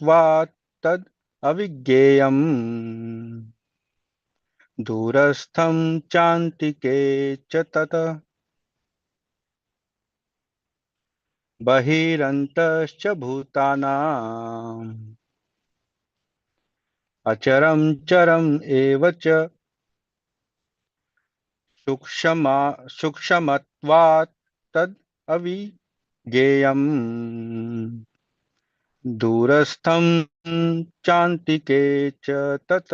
सूक्ष्मत्वात् तद् अविज्ञेयम् दूरस्थं चान्तिके च तत् बहिरन्तश्च भूतानाम् अचरं चरम् एव च सूक्ष्मा सूक्ष्मत्वात् तद् अविज्ञेयम् दूरस्थं चान्तिके च तत्.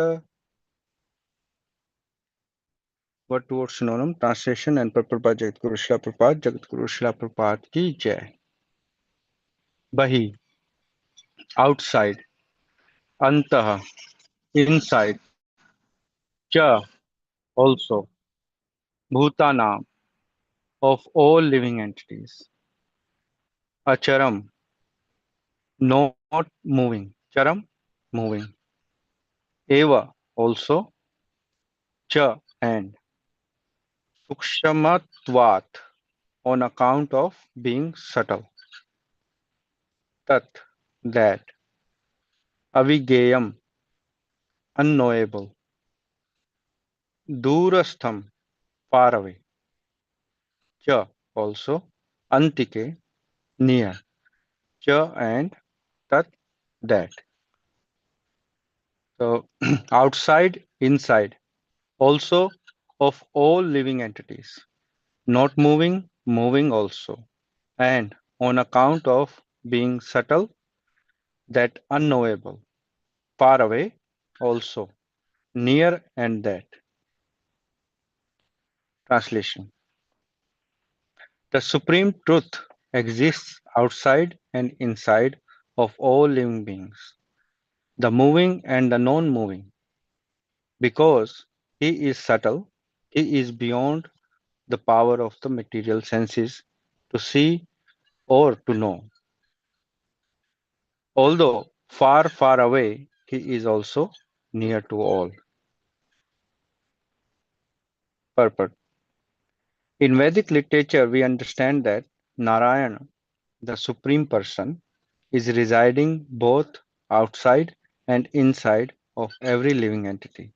Word towards Sonoram, translation and purport by Jagatguru Srila Prabhupada. Jagatguru Srila Prabhupada ki jai. Bahi, outside. Antah, inside. Cha, also. Bhutanam, of all living entities. Acharam, not moving. Charam, moving. Eva, also. Cha, and. Sukshamatvat, on account of being subtle. Tat, that. Avigeyam, unknowable. Durastham, far away. Cha, also. Antike, near. Cha, and. Tat, that. So, outside, inside. Also, of all living entities. Not moving, moving also. And on account of being subtle, that unknowable. Far away, also. Near and that. Translation. The Supreme Truth exists outside and inside of all living beings, the moving and the non-moving. Because he is subtle, he is beyond the power of the material senses to see or to know. Although far, far away, he is also near to all. Purport. In Vedic literature, we understand that Narayana, the Supreme Person, is residing both outside and inside of every living entity.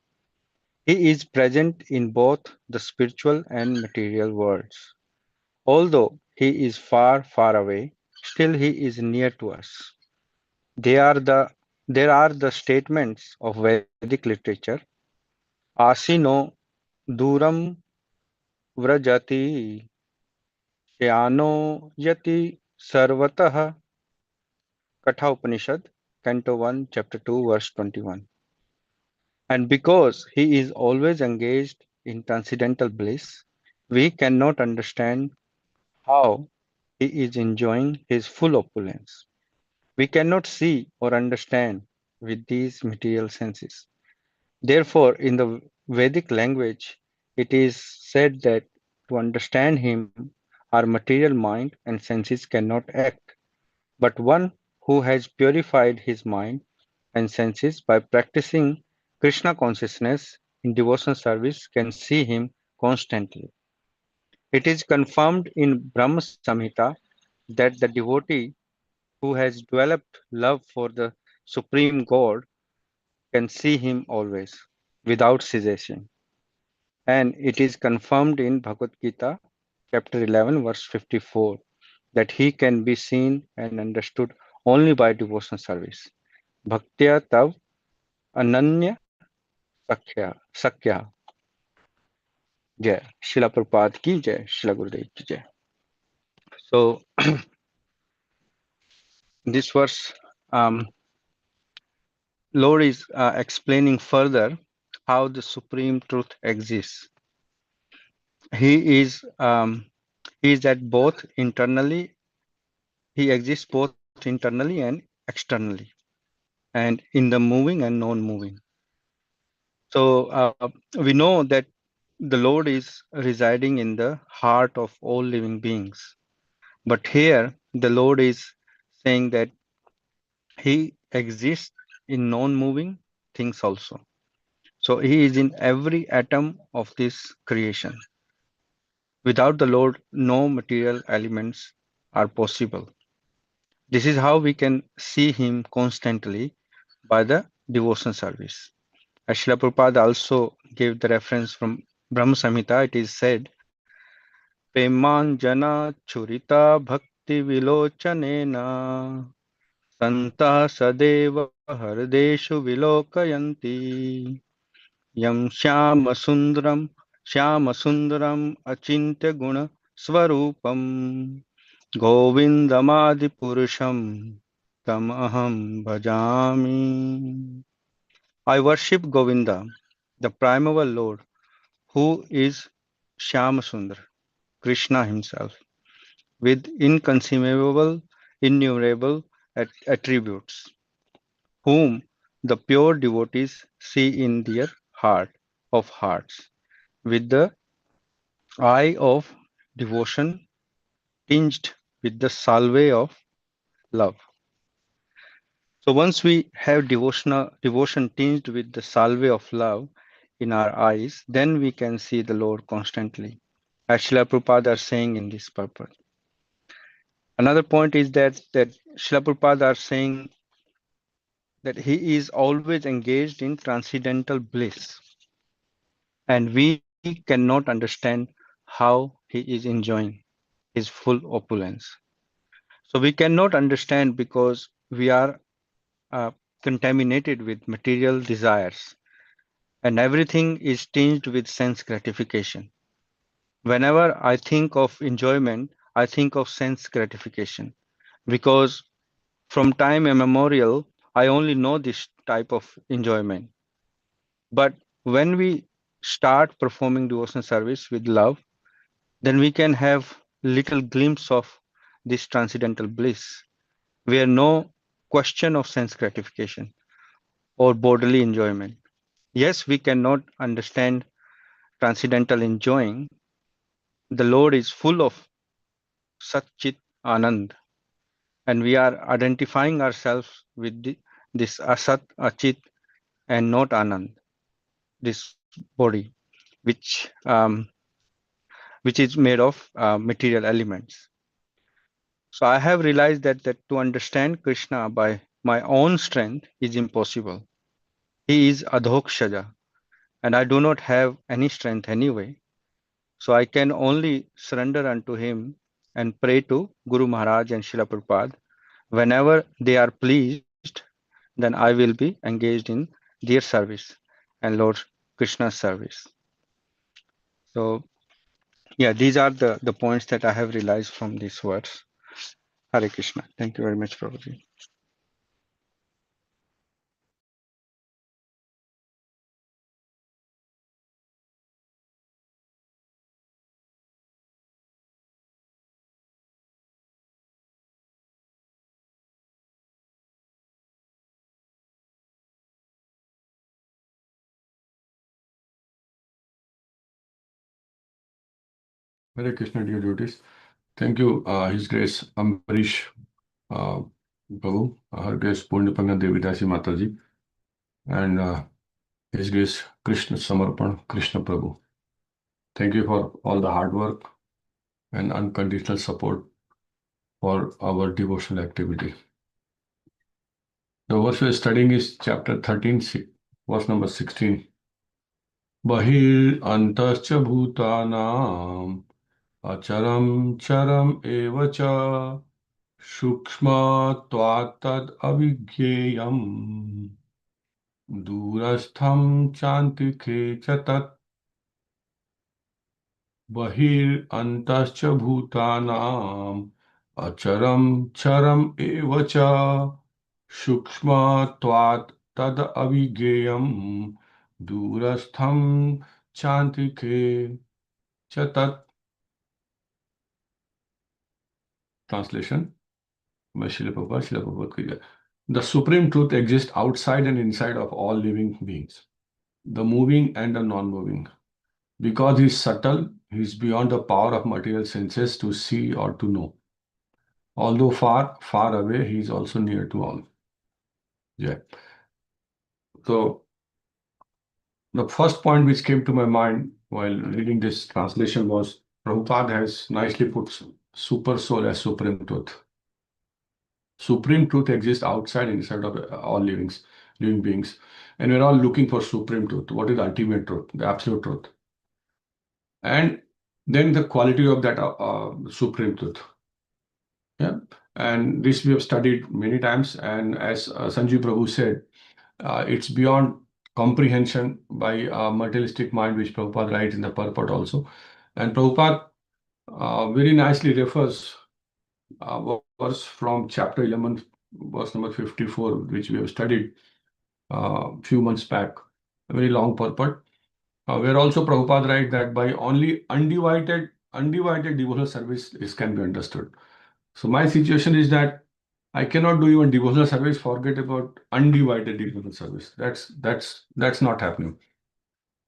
He is present in both the spiritual and material worlds. Although he is far, far away, still he is near to us. They are the, there are the statements of Vedic literature. Asino duram vrajati shyano yati sarvatah. Katha Upanishad, Canto 1, Chapter 2, Verse 21. And because he is always engaged in transcendental bliss, we cannot understand how he is enjoying his full opulence. We cannot see or understand with these material senses. Therefore, in the Vedic language, it is said that to understand him, our material mind and senses cannot act. But one who has purified his mind and senses by practicing Krishna consciousness in devotional service can see him constantly. It is confirmed in Brahma Samhita that the devotee who has developed love for the Supreme God can see him always, without cessation. And it is confirmed in Bhagavad Gita, chapter 11, verse 54, that he can be seen and understood only by devotional service. Bhaktya tav ananya sakya. Jai. Srila Prabhupada ki jai. Srila Gurudev ki jai. So, this verse, Lord is explaining further how the Supreme Truth exists. He is at both internally, he exists both internally and externally, and in the moving and non-moving. So we know that the Lord is residing in the heart of all living beings. But here the Lord is saying that he exists in non-moving things also. So he is in every atom of this creation. Without the Lord, no material elements are possible. This is how we can see him constantly by the devotion service. As Srila Prabhupada also gave the reference from Brahma Samhita, it is said, Pemanjana churita bhakti vilochanena santa sadeva hardeshu vilokayanti yam shyama sundaram achintya guna swarupam govindamadi purusham tam aham bhajami. I worship Govinda, the primeval Lord, who is Shyama Sundar, Krishna himself, with inconceivable, innumerable attributes, whom the pure devotees see in their heart of hearts, with the eye of devotion tinged with the salve of love. So once we have devotion tinged with the salve of love in our eyes, then we can see the Lord constantly. As Srila Prabhupada are saying in this purport. Another point is that Srila Prabhupada are saying that he is always engaged in transcendental bliss, and we cannot understand how he is enjoying his full opulence. So we cannot understand because we are uh, contaminated with material desires, and everything is tinged with sense gratification. Whenever I think of enjoyment, I think of sense gratification because from time immemorial, I only know this type of enjoyment. But when we start performing devotion service with love, then we can have little glimpse of this transcendental bliss, where no question of sense gratification or bodily enjoyment. Yes, we cannot understand transcendental enjoying. The Lord is full of Satchit Anand, and we are identifying ourselves with this Asat, Achit, and not Anand, this body, which um, which is made of material elements. So I have realized that to understand Krishna by my own strength is impossible. He is Adhokshaja, and I do not have any strength anyway. So I can only surrender unto him and pray to Guru Maharaj and Srila Prabhupada. Whenever they are pleased, then I will be engaged in their service and Lord Krishna's service. So yeah, these are the points that I have realized from these words. Hare Krishna. Thank you very much, Prabhuji. Hare Krishna, dear devotees. Thank you, His Grace Ambarish uh, Prabhu, Her Grace Purnapanya Devidasi Mataji, and His Grace Krishna Samarpan Krishna Prabhu. Thank you for all the hard work and unconditional support for our devotional activity. The verse we are studying is chapter 13, verse number 16. Bahir antascha bhutanam acharam charam evacha सूक्ष्मत्वात् तद् अविज्ञेयम् दूरस्थं चान्तिके च तत् बहिरन्तश्च भूतानाम् अचरं चरम् एव च सूक्ष्मत्वात् तद् अविज्ञेयम् दूरस्थं चान्तिके च तत्. Translation by Srila Prabhupada. The supreme truth exists outside and inside of all living beings, the moving and the non-moving. Because he is subtle, he is beyond the power of material senses to see or to know. Although far, far away, he is also near to all. Yeah. So the first point which came to my mind while reading this translation was Prabhupada has nicely put super soul as supreme truth. Supreme truth exists outside and inside of all living beings. And we're all looking for supreme truth. What is the ultimate truth, the absolute truth? And then the quality of that supreme truth. Yeah. And this we have studied many times. And as Sanjeev Prabhu said, it's beyond comprehension by a materialistic mind, which Prabhupada writes in the purport also. And Prabhupada very nicely refers verse from chapter 11, verse number 54, which we have studied a few months back, a very long purport, where also Prabhupada writes that by only undivided devotional service this can be understood. So my situation is that I cannot do even devotional service, forget about undivided devotional service. That's not happening.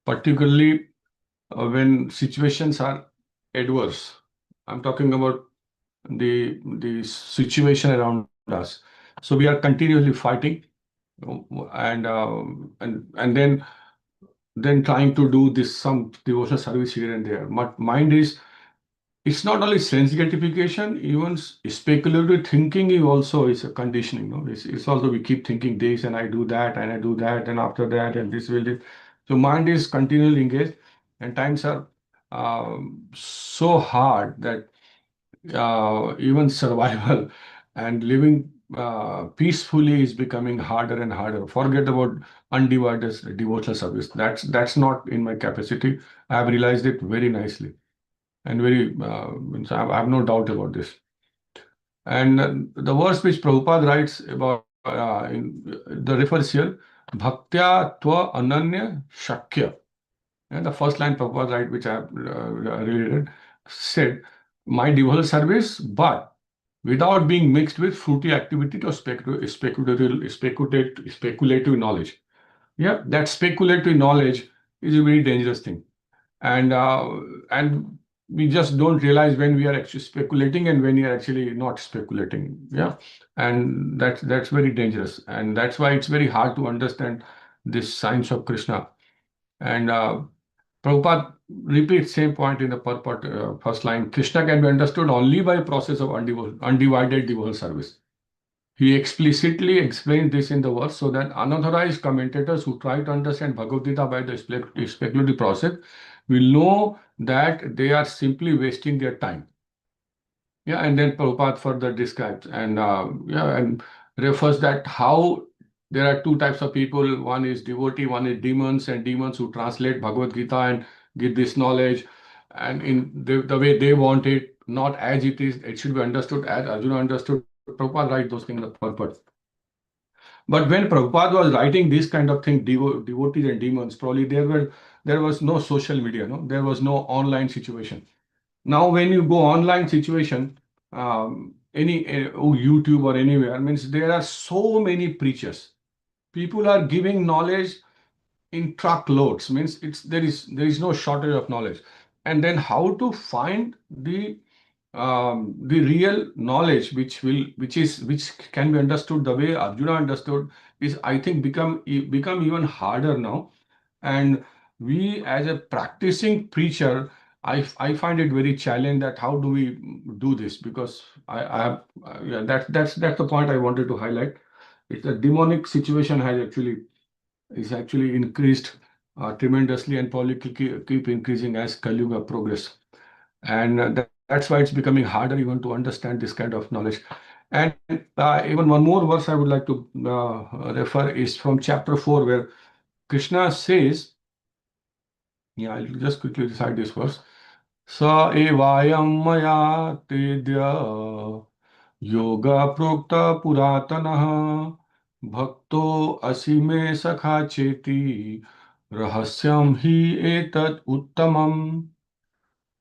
Particularly when situations are adverse. I'm talking about the situation around us. So we are continuously fighting, and then trying to do this some devotional service here and there. But mind is, it's not only sense gratification, even speculative thinking is also is a conditioning. No, it's also we keep thinking this and I do that and I do that and after that and this will this. So mind is continually engaged, and times are so hard that even survival and living peacefully is becoming harder and harder. Forget about undivided devotional service. That's not in my capacity. I have realized it very nicely and very. So I have no doubt about this. And the verse which Prabhupada writes about the refers here, Bhaktya Tva Ananya Shakya. And the first line Prabhupada write, which I have related, said, my devotional service, but without being mixed with fruity activity or speculative knowledge. Yeah, that speculative knowledge is a very dangerous thing. And we just don't realize when we are actually speculating and when we are actually not speculating. Yeah, and that's very dangerous, and that's why it's very hard to understand this science of Krishna. And Prabhupada repeats same point in the purport, first line. Krishna can be understood only by a process of undivided devotional service. He explicitly explains this in the verse so that unauthorized commentators who try to understand Bhagavad Gita by the speculative process will know that they are simply wasting their time. Yeah, and then Prabhupada further describes and refers that how there are two types of people. One is devotee, one is demons, and demons who translate Bhagavad Gita and give this knowledge and in the way they want it, not as it is. It should be understood as Arjuna understood. Prabhupada writes those things in the purport. But when Prabhupada was writing this kind of thing, devotees and demons, probably there was no social media, no, there was no online situation. Now, when you go online situation, any YouTube or anywhere, means there are so many preachers. People are giving knowledge in truckloads. Means there is no shortage of knowledge. And then how to find the real knowledge which can be understood the way Arjuna understood is, I think, become even harder now. And we as a practicing preacher, I find it very challenging that how do we do this, because I have yeah, that's the point I wanted to highlight. It's a demonic situation is actually increased tremendously and probably keep increasing as Kali Yuga progress. And that's why it's becoming harder even to understand this kind of knowledge. And even one more verse I would like to refer is from chapter 4, where Krishna says, yeah, I'll just quickly recite this verse. Sa evayam maya tedya yoga prokta puratanaha bhakto asime sakha cheti rahasyam hi etat uttamam.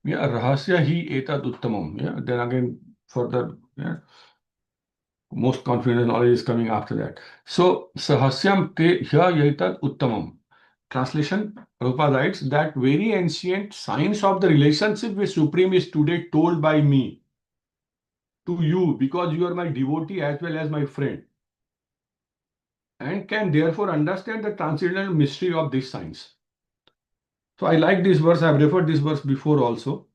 Yeah, rahasya hi etad uttamam. Yeah, then again further, yeah, most confident knowledge is coming after that. So sahasyam te hya etad uttamam. Translation: Prabhupada writes that very ancient science of the relationship with Supreme is today told by me to you because you are my devotee as well as my friend, and can therefore understand the transcendental mystery of this science. So I like this verse. I have referred this verse before also.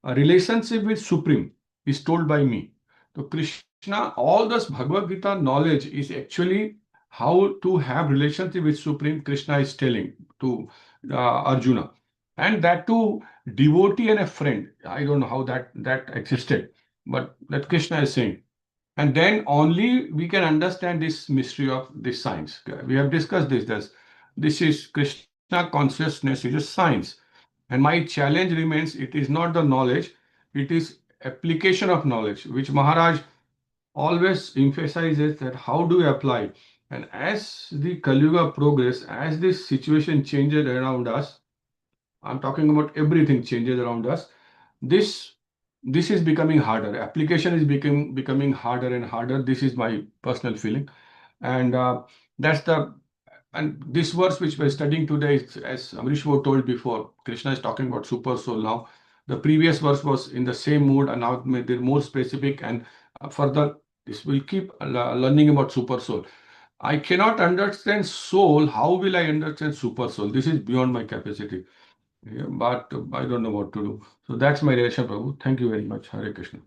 A relationship with Supreme is told by me. So Krishna Krishna, all this Bhagavad Gita knowledge is actually how to have relationship with Supreme Krishna is telling to Arjuna. And that too, devotee and a friend. I don't know how that existed, but that Krishna is saying. And then only we can understand this mystery of this science. We have discussed this is Krishna consciousness, it is science. And my challenge remains, it is not the knowledge, it is application of knowledge, which Maharaj always emphasizes that how do we apply. And as the Kali Yuga progress, as this situation changes around us, I'm talking about everything changes around us. This this is becoming harder. Application is becoming harder and harder. This is my personal feeling, and that's the and this verse which we're studying today, as Amrish told before, Krishna is talking about super soul now. The previous verse was in the same mood, and now they're more specific. And further, this will keep learning about super soul. I cannot understand soul. How will I understand super soul? This is beyond my capacity. Yeah, but I don't know what to do. So that's my reaction, Prabhu. Thank you very much. Hare Krishna.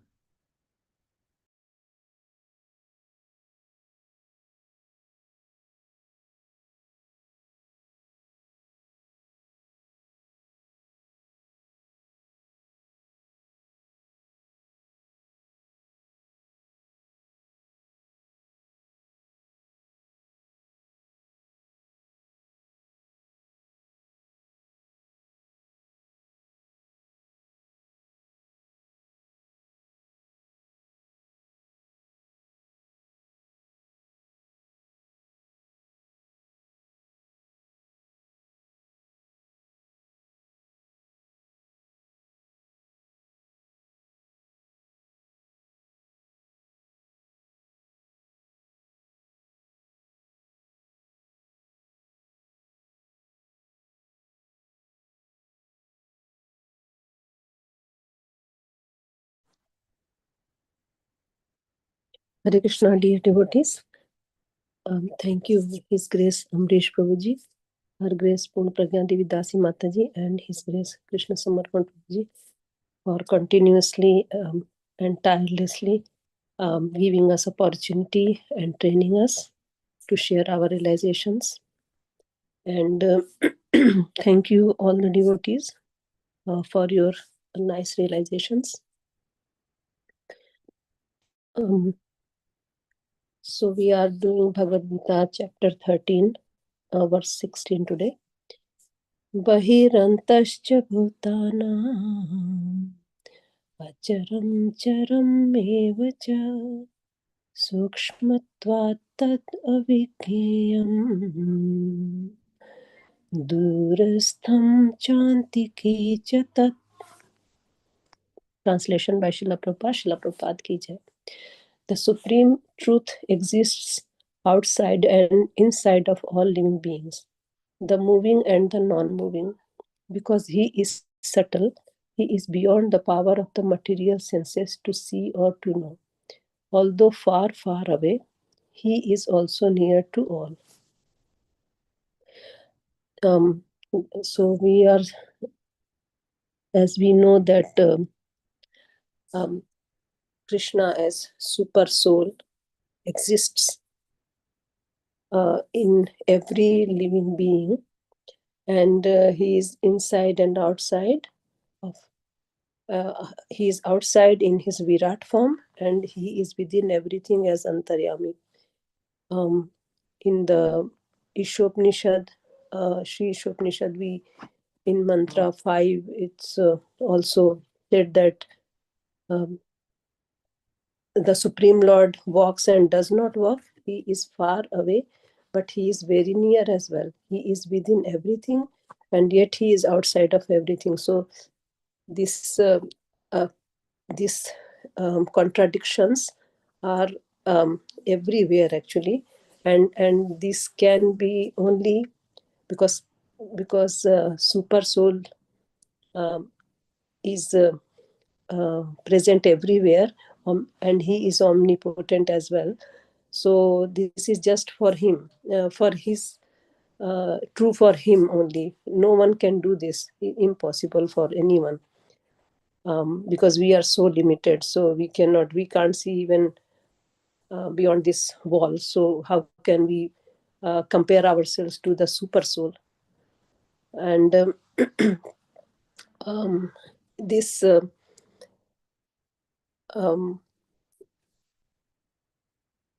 Hare Krishna, dear devotees. Thank you, His Grace Amrish Prabhuji, Her Grace Purna Pragya Devi Dasi Mataji, and His Grace Krishna Samarpan Prabhuji for continuously and tirelessly giving us opportunity and training us to share our realizations. And thank you all the devotees for your nice realizations. So we are doing Bhagavad Gita chapter 13, verse 16 today. बहिरन्तश्च भूतानाम् अचरं चरमेव च सूक्ष्मत्वात् तद् अविज्ञेयम् दूरस्थं चान्तिके च तत्. Translation by Srila Prabhupada. Srila Prabhupada ki jai. The supreme truth exists outside and inside of all living beings, the moving and the non-moving. Because he is subtle, he is beyond the power of the material senses to see or to know. Although far, far away, he is also near to all. So we are, as we know that Krishna as super soul exists in every living being, and he is inside and outside of he is outside in his Virat form, and he is within everything as Antaryami. In the Ishopnishad, Sri Ishopnishad, we in mantra 5, it's also said that the Supreme Lord walks and does not walk. He is far away, but he is very near as well. He is within everything, and yet he is outside of everything. So this contradictions are everywhere actually, and this can be only because super soul is present everywhere, and he is omnipotent as well. So this is just for him, for his true for him only. No one can do this. Impossible for anyone, because we are so limited. So we can't see even beyond this wall. So how can we compare ourselves to the super soul? And this um,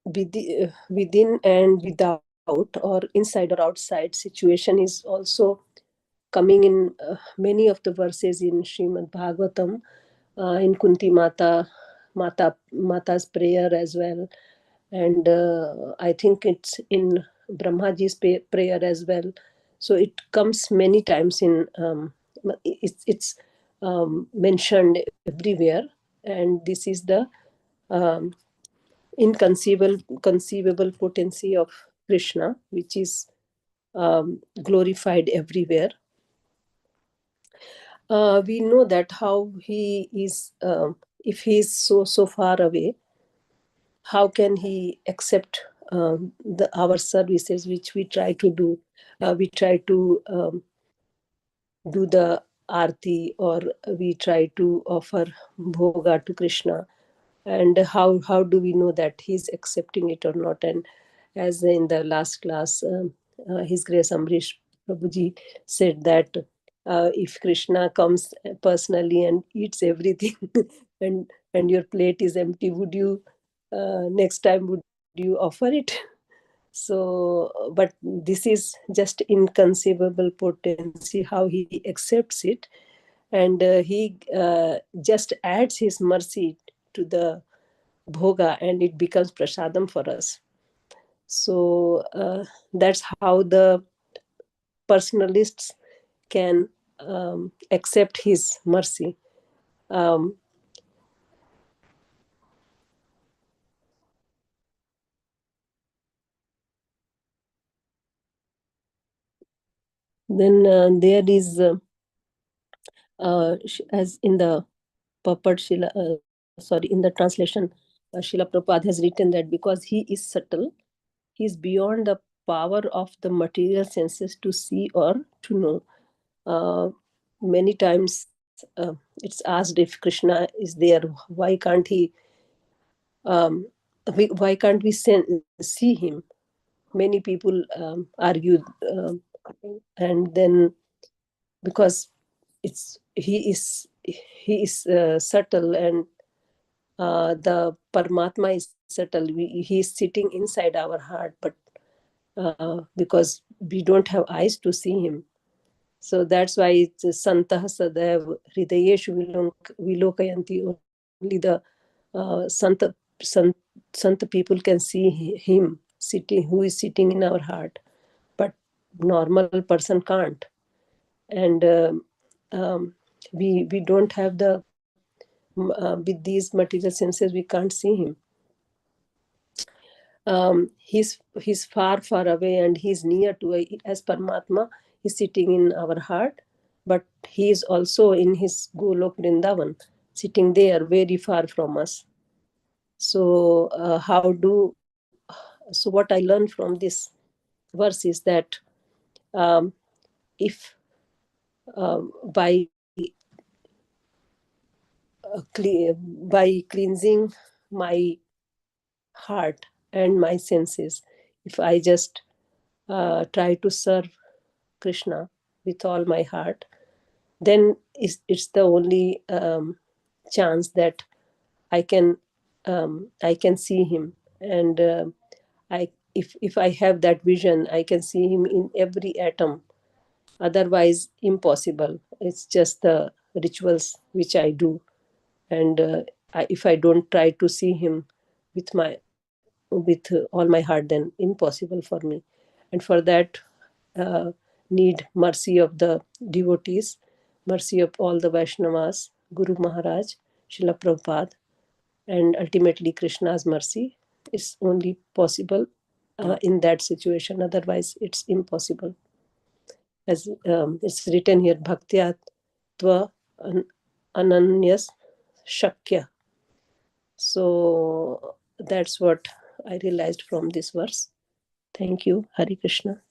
within and without, or inside or outside situation, is also coming in many of the verses in Srimad Bhagavatam, in Kunti Mata's prayer as well, and I think it's in Brahmaji's prayer as well. So it comes many times in it's mentioned everywhere, and this is the um, conceivable potency of Krishna, which is glorified everywhere. We know that how he is, if he is so far away, how can he accept our services which we try to do? We try to do the arti, or we try to offer bhoga to Krishna, and how do we know that he's accepting it or not? And as in the last class, His Grace Amrish Prabhuji said that if Krishna comes personally and eats everything and your plate is empty, would you next time would you offer it? So but this is just inconceivable potency, how he accepts it, and he just adds his mercy to the bhoga, and it becomes prasadam for us. So that's how the personalists can accept his mercy. Um, then there is, as in the Papat Shila, sorry, in the translation, Srila Prabhupada has written that because he is subtle, he is beyond the power of the material senses to see or to know. Many times it's asked, if Krishna is there, why can't he? Why can't we see him? Many people argue, and then because he is subtle, and the Paramatma is subtle. He is sitting inside our heart, but because we don't have eyes to see him. So that's why it's Santah Sadav Hridayeshu Vilokayanti. Only the Sant people can see him sitting, who is sitting in our heart, but normal person can't. And we don't have the with these material senses, we can't see him. He's far away, and he's near to as Paramatma. He's sitting in our heart, but he is also in his Golok Vrindavan, sitting there very far from us. So so what I learned from this verse is that if by cleansing my heart and my senses, if I just try to serve Krishna with all my heart, then it's the only chance that I can see him. And if I have that vision, I can see him in every atom. Otherwise, impossible. It's just the rituals which I do, and if I don't try to see him with all my heart, then impossible for me. And for that, uh, need mercy of the devotees, mercy of all the Vaishnavas, Guru Maharaj, Srila Prabhupada, and ultimately Krishna's mercy is only possible in that situation. Otherwise, it's impossible. As it's written here, Bhaktya Tva Ananyas Shakya. So that's what I realized from this verse. Thank you. Hare Krishna.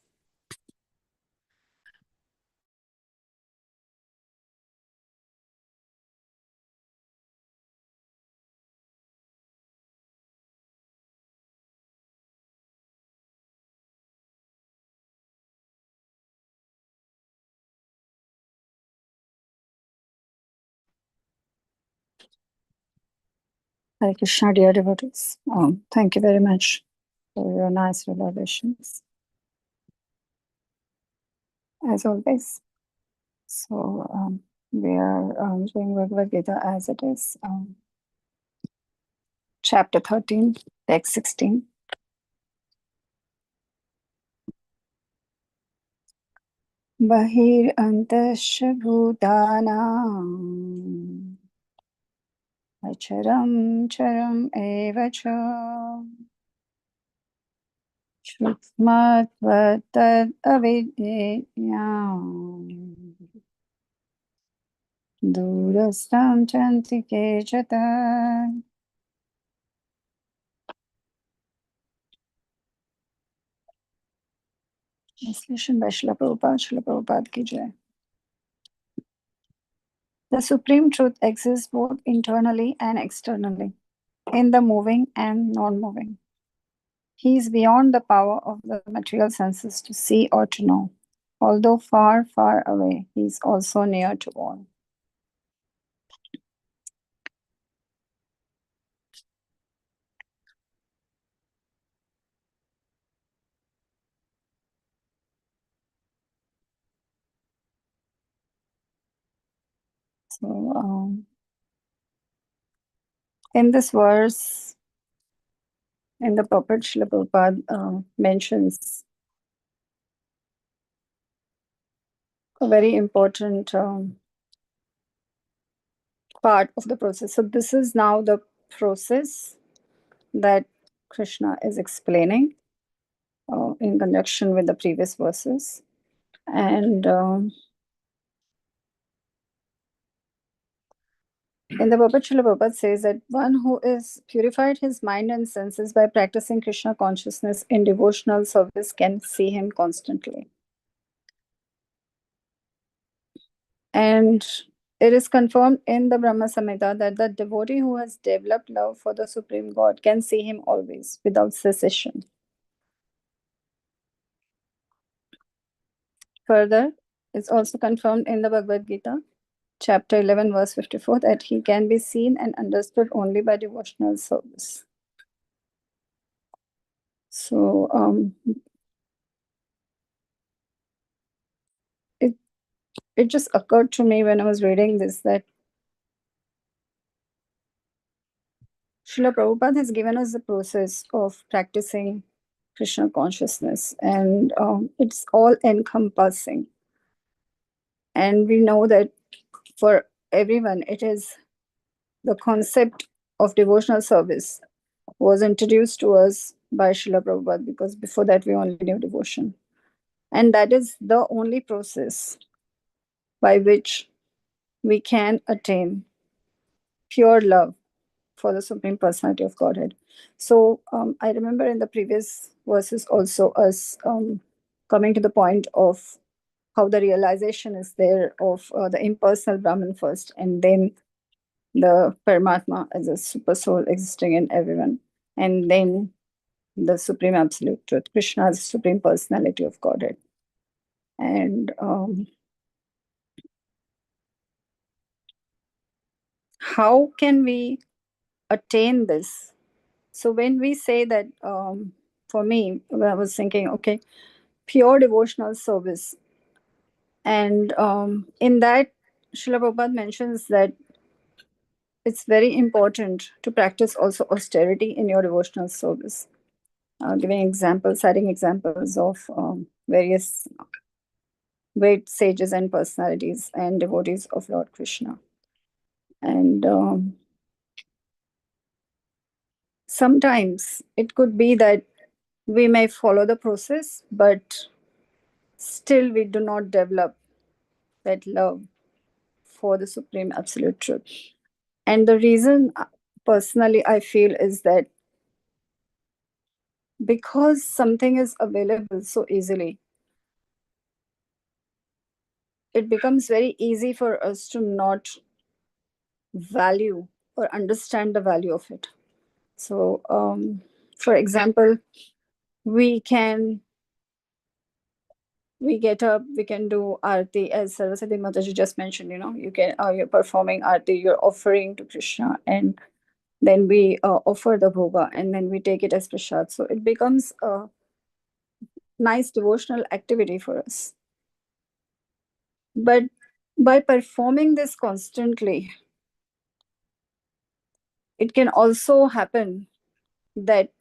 Hare Krishna, dear devotees. Thank you very much for your nice revelations, as always. So, we are doing Bhagavad Gita as it is, chapter 13, text 16. Bahirantashya bhutanam acharam charam eva cha shukmatvatad avidyam durastam chantike chata. Translation by Srila Prabhupada. Srila Prabhupada ki jai. The Supreme Truth exists both internally and externally, in the moving and non-moving. He is beyond the power of the material senses to see or to know. Although far, far away, he is also near to all. So, in this verse, in the purport, Srila Prabhupada mentions a very important part of the process. So this is now the process that Krishna is explaining in conjunction with the previous verses. And in the Bhagavad Srila Prabhupada says that one who is purified his mind and senses by practicing Krishna consciousness in devotional service can see him constantly. And it is confirmed in the Brahma Samhita that the devotee who has developed love for the Supreme God can see him always without cessation. Further, it's also confirmed in the Bhagavad Gita, chapter 11, verse 54, that he can be seen and understood only by devotional service. So, it just occurred to me when I was reading this that Srila Prabhupada has given us the process of practicing Krishna consciousness, and it's all encompassing. And we know that for everyone, it is the concept of devotional service was introduced to us by Srila Prabhupada, because before that we only knew devotion. And that is the only process by which we can attain pure love for the Supreme Personality of Godhead. So I remember in the previous verses also us coming to the point of how the realization is there of the impersonal Brahman first, and then the Paramatma as a super soul existing in everyone, and then the Supreme Absolute Truth, Krishna as the Supreme Personality of Godhead. And how can we attain this? So when we say that, for me, I was thinking, okay, pure devotional service. And in that, Srila Prabhupada mentions that it's very important to practice also austerity in your devotional service, giving examples, citing examples of various great sages and personalities and devotees of Lord Krishna. And sometimes it could be that we may follow the process, but still we do not develop that love for the Supreme Absolute Truth. And the reason personally I feel is that because something is available so easily, it becomes very easy for us to not value or understand the value of it. So, for example, we get up, we can do arti, as Saraswati Mataji just mentioned, you're performing arti, you're offering to Krishna, and then we offer the bhoga, and then we take it as prasad. So it becomes a nice devotional activity for us. But by performing this constantly, it can also happen that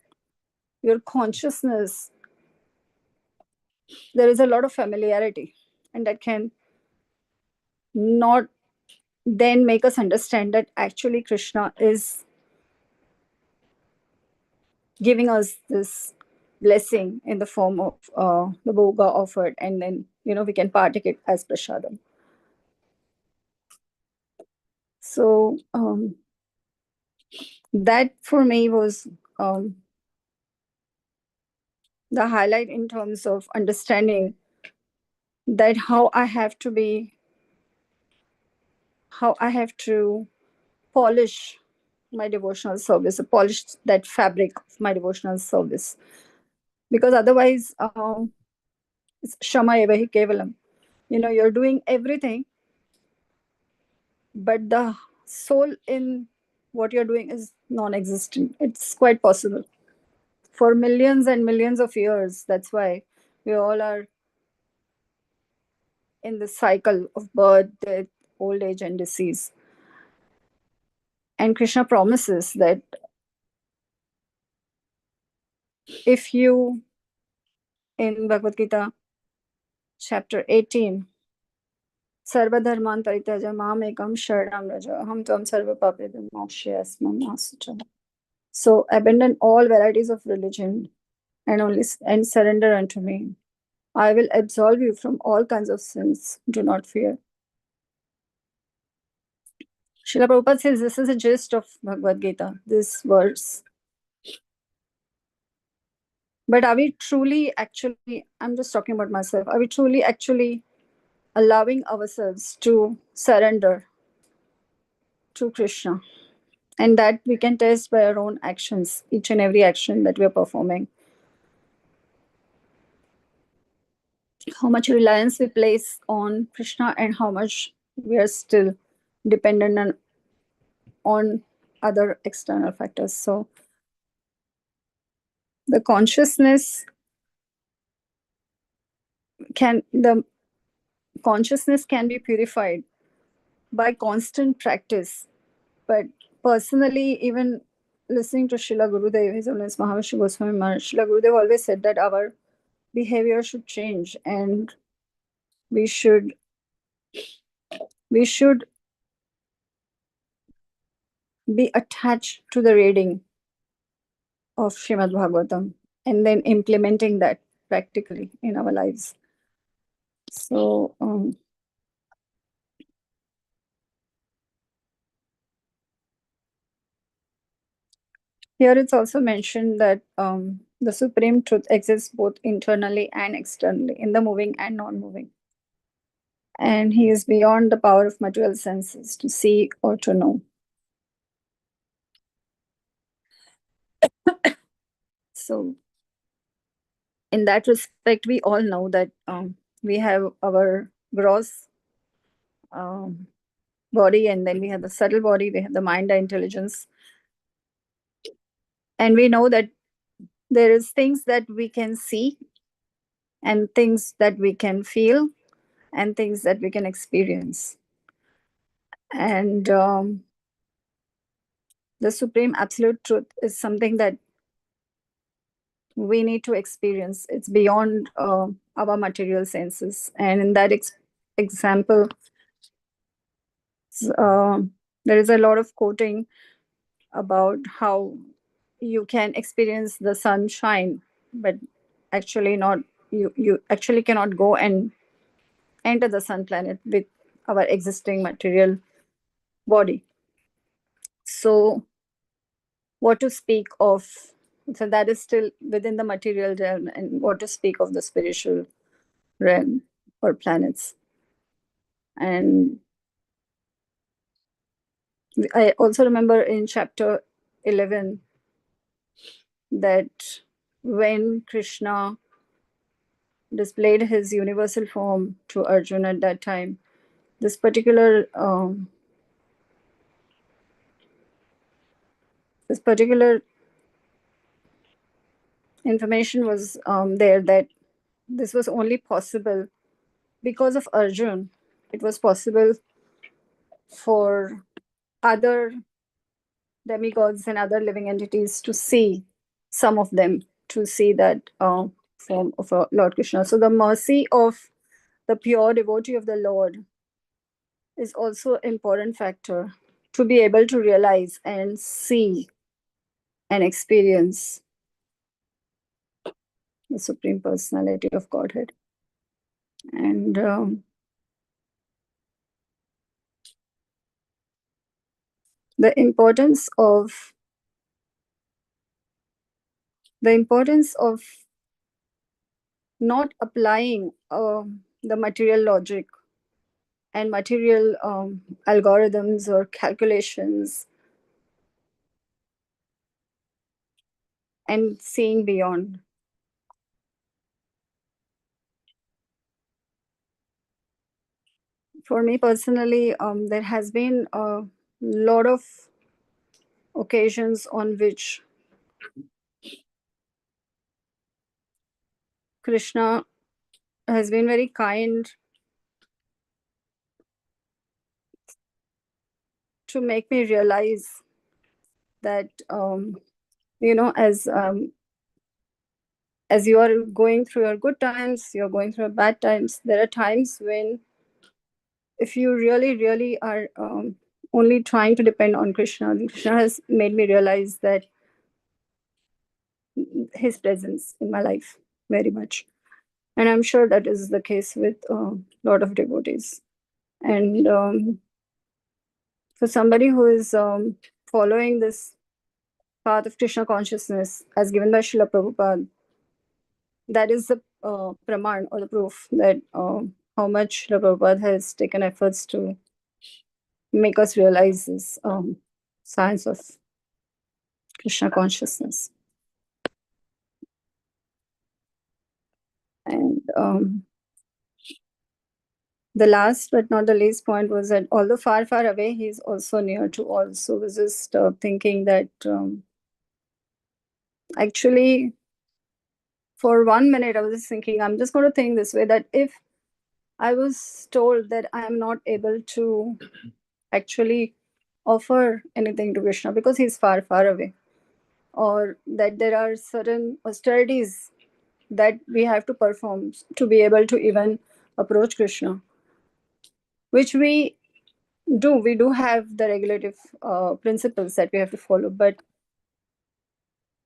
your consciousness, there is a lot of familiarity, and that can not then make us understand that actually Krishna is giving us this blessing in the form of the bhoga offered, and then we can partake it as prasadam. So that for me was the highlight in terms of understanding that how I have to polish my devotional service, polish that fabric of my devotional service, because otherwise it's shama eva hi kevalam. You're doing everything, but the soul in what you're doing is non-existent. It's quite possible for millions and millions of years. That's why we all are in the cycle of birth, death, old age, and disease. And Krishna promises that if you, in Bhagavad Gita, chapter 18, Sarva dharman parityaja mam ekam sharanam raja aham tvam sarva papedam mokshayasmam asucha. So abandon all varieties of religion and surrender unto me. I will absolve you from all kinds of sins. Do not fear. Srila Prabhupada says this is a gist of Bhagavad Gita, this verse. But are we truly actually, I'm just talking about myself, are we truly actually allowing ourselves to surrender to Krishna? And that we can test by our own actions, each and every action that we are performing. How much reliance we place on Krishna and how much we are still dependent on other external factors. So the consciousness can be purified by constant practice. But personally, even listening to Srila Gurudev, His Holiness Mahavishnu Goswami Maharaj, Srila Gurudev always said that our behavior should change, and we should be attached to the reading of Srimad Bhagavatam and then implementing that practically in our lives. So here it's also mentioned that the Supreme Truth exists both internally and externally, in the moving and non-moving. And he is beyond the power of material senses to see or to know. So in that respect, we all know that we have our gross body, and then we have the subtle body, we have the mind, the intelligence. And we know that there is things that we can see, and things that we can feel, and things that we can experience. And the Supreme Absolute Truth is something that we need to experience. It's beyond our material senses. And in that example, there is a lot of quoting about how you can experience the sunshine, but actually not, you actually cannot go and enter the sun planet with our existing material body. So what to speak of, so that is still within the material realm, and what to speak of the spiritual realm or planets. And I also remember in chapter 11 that when Krishna displayed his universal form to Arjuna at that time, this particular this particular information was there, that this was only possible because of Arjun. It was possible for other demigods and other living entities to see, some of them, to see that form of Lord Krishna. So the mercy of the pure devotee of the Lord is also an important factor to be able to realize and see and experience the Supreme Personality of Godhead. And the importance of not applying the material logic and material algorithms or calculations and seeing beyond. For me personally, there has been a lot of occasions on which Krishna has been very kind to make me realize that as you are going through your good times, you're going through your bad times, there are times when, if you really are only trying to depend on Krishna, Krishna has made me realize that his presence in my life very much. And I'm sure that is the case with a lot of devotees. And for somebody who is following this path of Krishna consciousness as given by Srila Prabhupada, that is the praman or the proof that how much Srila Prabhupada has taken efforts to make us realize this science of Krishna consciousness. And the last but not the least point was that although far, far away, he is also near to all. So I was just thinking that actually, for 1 minute, I was just thinking, I'm just going to think this way, that if I was told that I am not able to actually offer anything to Krishna because he's far, far away, or that there are certain austerities that we have to perform to be able to even approach Krishna, which we do have the regulative principles that we have to follow, but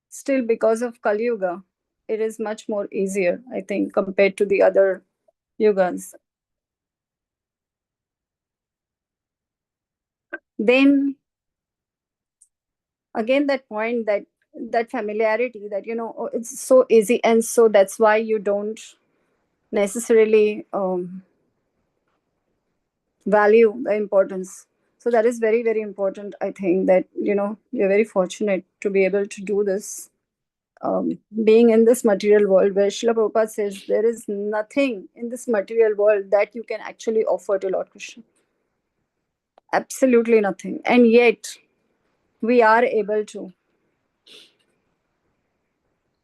still, because of Kali Yuga, it is much more easier, I think, compared to the other yugas. Then again, that point, that familiarity, that it's so easy, and so that's why you don't necessarily value the importance. So that is very, very important, I think, that you're very fortunate to be able to do this, being in this material world, where Srila Prabhupada says there is nothing in this material world that you can actually offer to Lord Krishna. Absolutely nothing. And yet we are able to,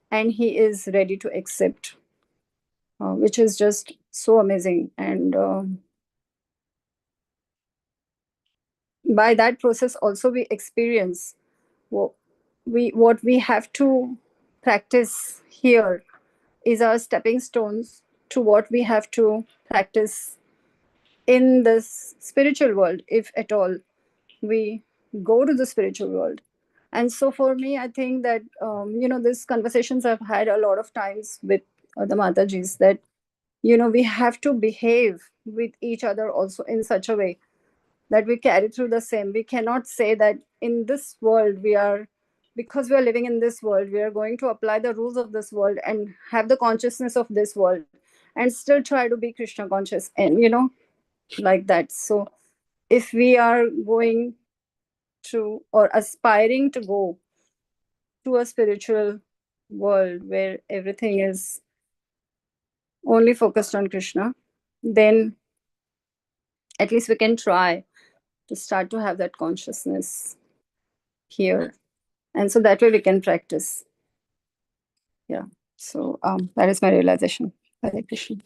and he is ready to accept, which is just so amazing. And by that process also we experience what we have to practice here is our stepping stones to what we have to practice in this spiritual world, if at all we go to the spiritual world. And so for me, I think that these conversations I've had a lot of times with the Matajis, that we have to behave with each other also in such a way that we carry through the same. We cannot say that in this world because we are living in this world, we are going to apply the rules of this world and have the consciousness of this world and still try to be Krishna conscious and like that. So if we are going to or aspiring to go to a spiritual world where everything is only focused on Krishna, then at least we can try to start to have that consciousness here. And so that way we can practice. Yeah. So that is my realization. Hare Krishna.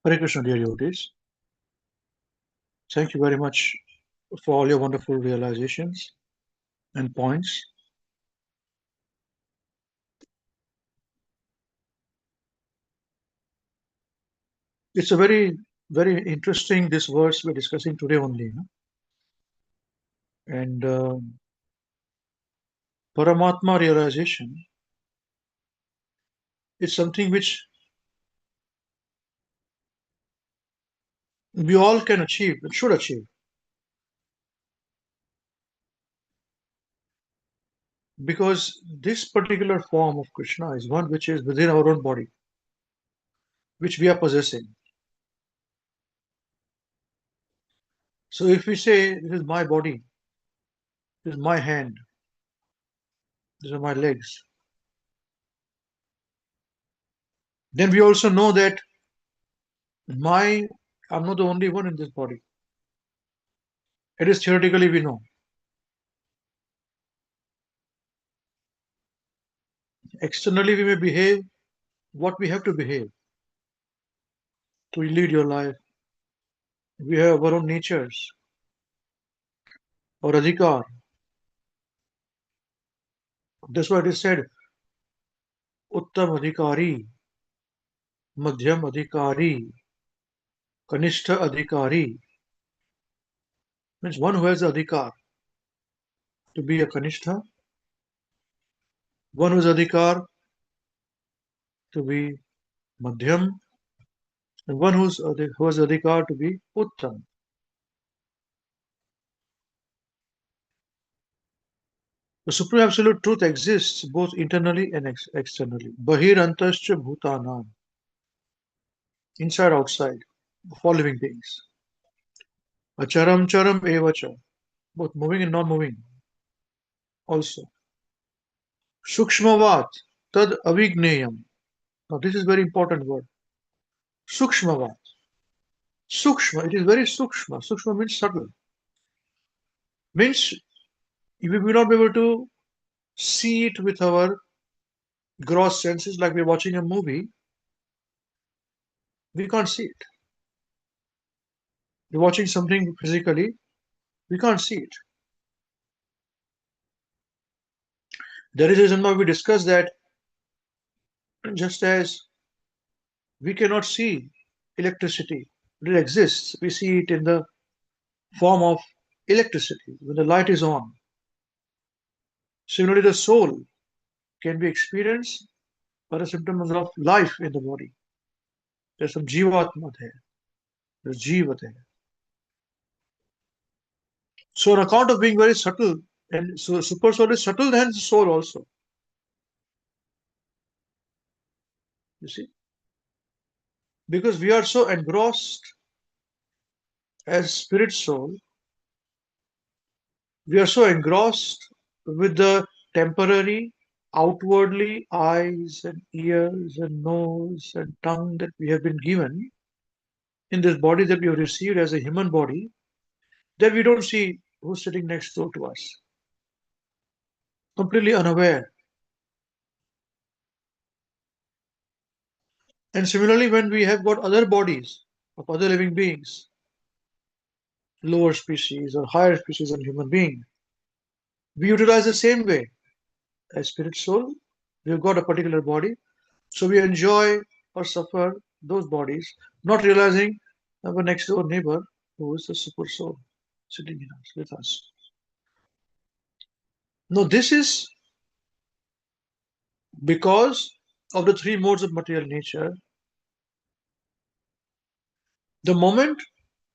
Hare Krishna, dear devotees. Thank you very much for all your wonderful realizations and points. It's a very, very interesting, this verse we're discussing today only. And Paramatma realization is something which we all can achieve and should achieve. Because this particular form of Krishna is one which is within our own body, which we are possessing. So if we say, this is my body, this is my hand, these are my legs, then we also know that I'm not the only one in this body. It is theoretically we know. Externally we may behave what we have to behave to lead your life. We have our own natures, our adhikar. That's why it is said, Uttam adhikari, Madhyam adhikari, Kanishta adhikari. Means one who has the adhikar to be a Kanishta, one who has adhikar to be Madhyam, and one who has adhikar to be Uttam. The Supreme Absolute Truth exists both internally and externally. Bahir antascha bhutanam. Inside, outside, of all living beings. Acharam charam evacha. Both moving and non-moving also. Sukshmavat tad avigneyam. Now this is very important word. Sukshmavat. Sukshma, it is very sukshma. Sukshma means subtle. Means we will not be able to see it with our gross senses like we're watching a movie. We can't see it. We're watching something physically, we can't see it. There is a reason why we discuss that just as we cannot see electricity, it exists. We see it in the form of electricity when the light is on. Similarly, the soul can be experienced by the symptoms of life in the body. There's some jivatma there. There's jiva there. So on account of being very subtle, and so super soul is subtle than the soul also. You see? Because we are so engrossed as spirit soul, we are so engrossed with the temporary, outwardly eyes and ears and nose and tongue that we have been given in this body that we have received as a human body, that we don't see who's sitting next door to us. Completely unaware. And similarly, when we have got other bodies of other living beings, lower species or higher species than human being, we utilize the same way as spirit soul. We've got a particular body, so we enjoy or suffer those bodies, not realizing our next door neighbor who is the super soul sitting in us with us. Now, this is because of the three modes of material nature. The moment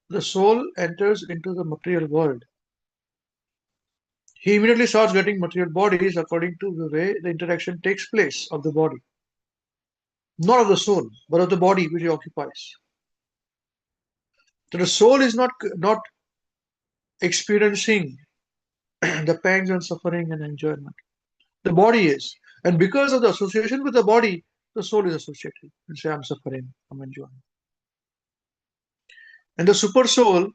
the soul enters into the material world, he immediately starts getting material bodies according to the way the interaction takes place of the body. Not of the soul, but of the body which he occupies. So the soul is not experiencing the pangs and suffering and enjoyment. The body is. And because of the association with the body, the soul is associated. And say, I'm suffering, I'm enjoying. And the super soul,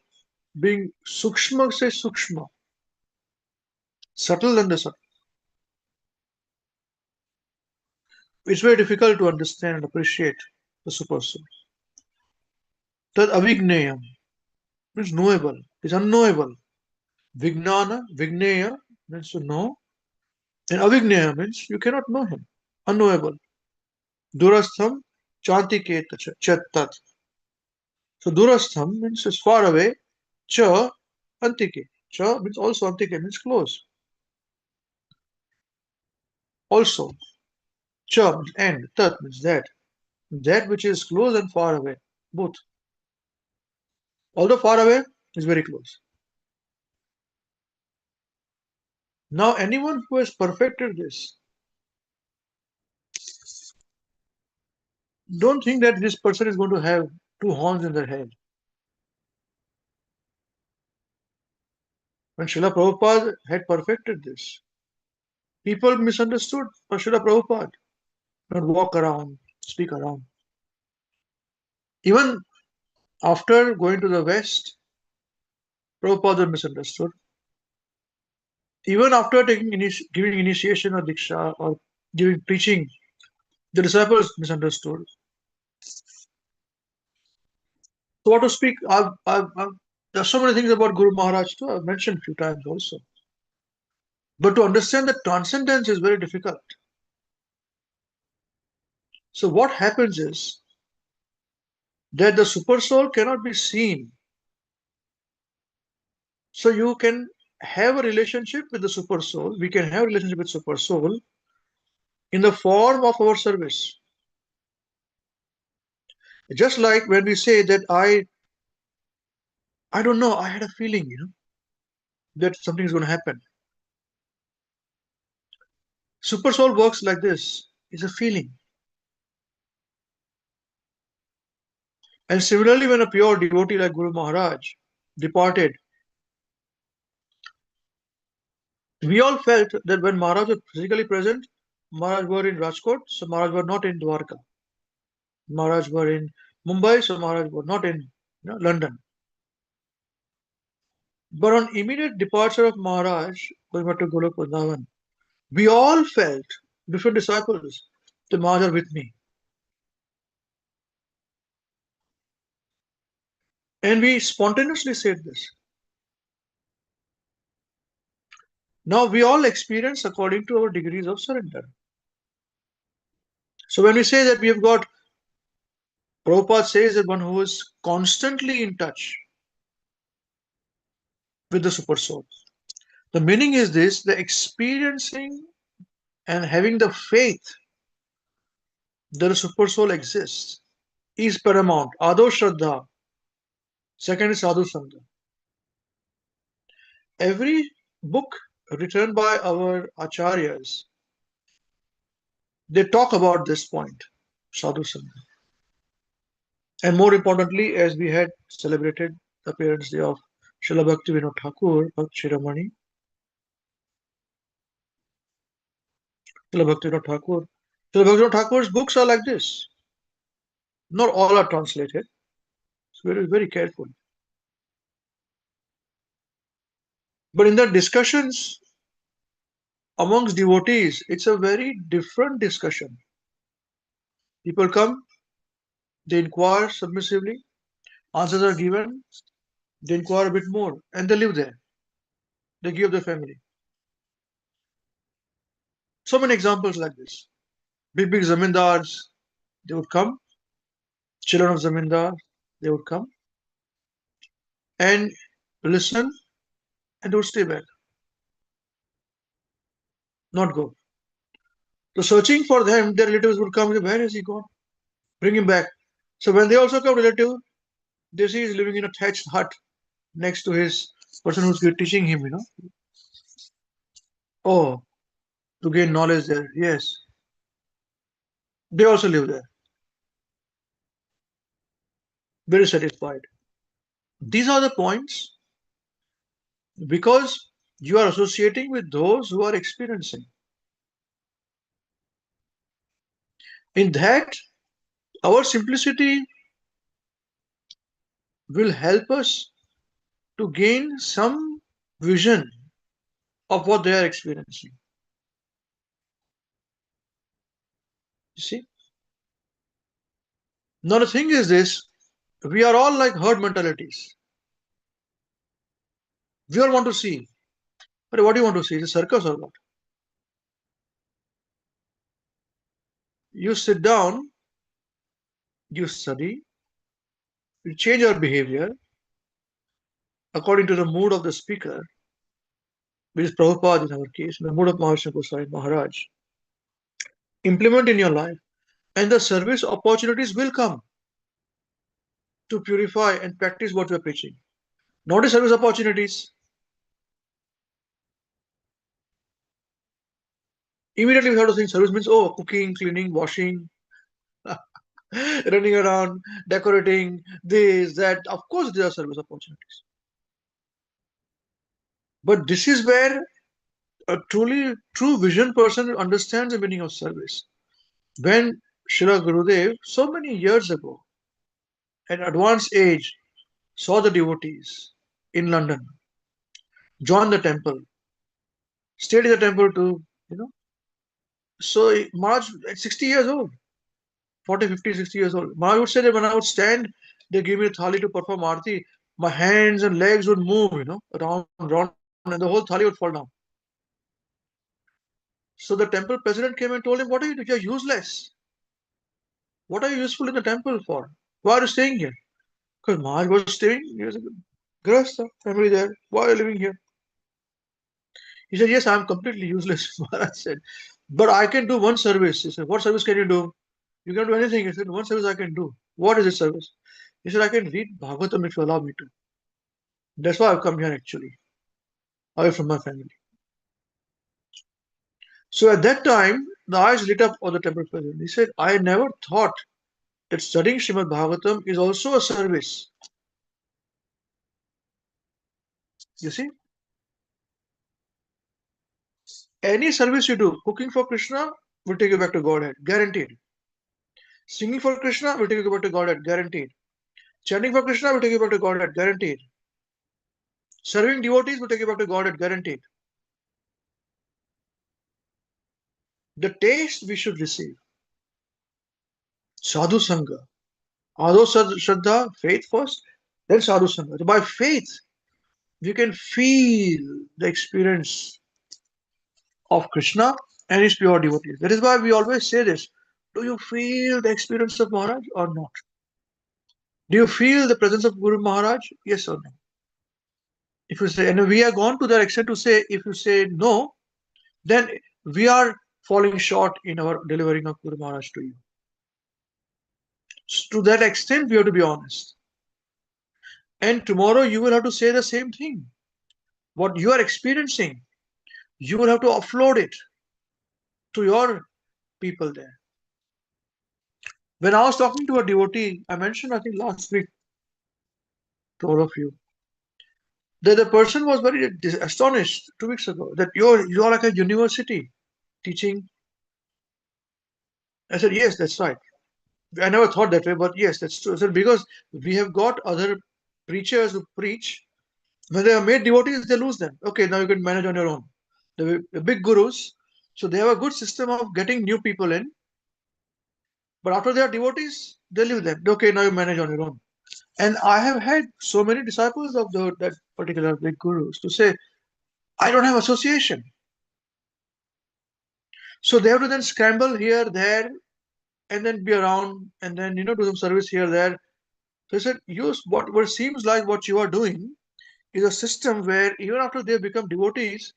being sukshma, say sukshma, subtle than the subtle. It's very difficult to understand and appreciate the super soul. Tad avigneyam means knowable, is unknowable. Vignana, vigneya means to know. And avigneya means you cannot know him, unknowable. Durastham, chantike chat. So durastham means is far away. Cha, antike. Cha means also, antike means close. Also, cha means end, tat means that. That which is close and far away, both. Although far away is very close. Now, anyone who has perfected this, don't think that this person is going to have two horns in their head. When Srila Prabhupada had perfected this, people misunderstood Srila Prabhupada, not walk around, speak around. Even after going to the West, Prabhupada was misunderstood. Even after giving initiation or diksha or giving preaching, the disciples misunderstood. So what to speak? There's so many things about Guru Maharaj too. I've mentioned a few times also. But to understand that transcendence is very difficult. So what happens is that the super soul cannot be seen. So you can have a relationship with the super soul. We can have a relationship with super soul in the form of our service. Just like when we say that I don't know, I had a feeling, that something is going to happen. Super soul works like this. It's a feeling. And similarly, when a pure devotee like Guru Maharaj departed, we all felt that when Maharaj was physically present, Maharaj were in Rajkot, so Maharaj were not in Dwarka. Maharaj were in Mumbai, so Maharaj were not in London. But on immediate departure of Maharaj, going back to Golok Vrindavan, we all felt, different disciples, the Maharaj are with me. And we spontaneously said this. Now we all experience according to our degrees of surrender. So when we say that we have got, Prabhupada says that one who is constantly in touch with the super soul. The meaning is this, the experiencing and having the faith that a super soul exists is paramount. Ado Shraddha. Second is Sadhu Sangha. Every book written by our acharyas, they talk about this point, Sadhu Sangha. And more importantly, as we had celebrated the Parents' Day of Srila Bhakti Vinod Thakur, Bhakti Shiromani, Srila Bhakti Vinod Thakur. Srila Bhakti Vinod Thakur's books are like this. Not all are translated. So very, very careful. But in the discussions amongst devotees, it's a very different discussion. People come, they inquire submissively, answers are given, they inquire a bit more, and they live there. They give their family. So many examples like this. big zamindars, they would come, children of zamindar, they would come and listen, and they would stay back, not go. So searching for them, their relatives would come, where has he gone? Bring him back. So when they also come relative, they see he's living in a thatched hut next to his person who's teaching him, Oh, to gain knowledge there. Yes. They also live there. Very satisfied. These are the points because you are associating with those who are experiencing. In that, our simplicity will help us to gain some vision of what they are experiencing. You see? Now the thing is this, we are all like herd mentalities. We all want to see. But what do you want to see? Is it circus or what? You sit down, you study, you change your behavior according to the mood of the speaker, which is Prabhupada in our case, the mood of Maharshi Goswami Maharaj. Implement in your life, and the service opportunities will come to purify and practice what we are preaching. Notice service opportunities. Immediately we have to think service means, oh, cooking, cleaning, washing, running around, decorating, this, that. Of course, there are service opportunities. But this is where a truly true vision person understands the meaning of service. When Srila Gurudev, so many years ago, at advanced age, saw the devotees in London, joined the temple, stayed in the temple to, so Maharaj at 60 years old, 40, 50, 60 years old. Maharaj would say that when I would stand, they give me a thali to perform arti, my hands and legs would move, around, and the whole thali would fall down. So the temple president came and told him, what are you doing? You're useless. What are you useful in the temple for? Why are you staying here? Because Maharaj was staying, he was a grahastha family there. Why are you living here? He said, yes, I'm completely useless. Maharaj said, but I can do one service. He said, what service can you do? You can do anything. He said, one service I can do. What is this service? He said, I can read Bhagavatam if you allow me to. That's why I've come here actually, away from my family. So at that time, the eyes lit up on the temple president. He said, I never thought that studying Srimad Bhagavatam is also a service. You see? Any service you do, cooking for Krishna will take you back to Godhead, guaranteed. Singing for Krishna will take you back to Godhead, guaranteed. Chanting for Krishna will take you back to Godhead, guaranteed. Serving devotees will take you back to Godhead, guaranteed. The taste we should receive. Sadhu Sangha. Ado Shraddha, faith first, then Sadhu Sangha. So by faith, we can feel the experience of Krishna and his pure devotees. That is why we always say this. Do you feel the experience of Maharaj or not? Do you feel the presence of Guru Maharaj? Yes or no? If you say, and we are gone to that extent to say, if you say no, then we are falling short in our delivering of Guru Maharaj to you. So to that extent, we have to be honest. And tomorrow you will have to say the same thing. What you are experiencing, you will have to offload it to your people there. When I was talking to a devotee, I mentioned, I think last week to all of you, that the person was very astonished 2 weeks ago that you're like a university teaching. I said, yes, that's right. I never thought that way, but yes, that's true. I said, because we have got other preachers who preach. When they are made devotees, they lose them. Okay, now you can manage on your own. The big gurus, so they have a good system of getting new people in. But after they are devotees, they leave them. Okay, now you manage on your own. And I have had so many disciples of that particular big gurus to say, I don't have association. So they have to then scramble here, there, and then be around, and then do some service here, there. So I said, use what seems like what you are doing is a system where even after they become devotees,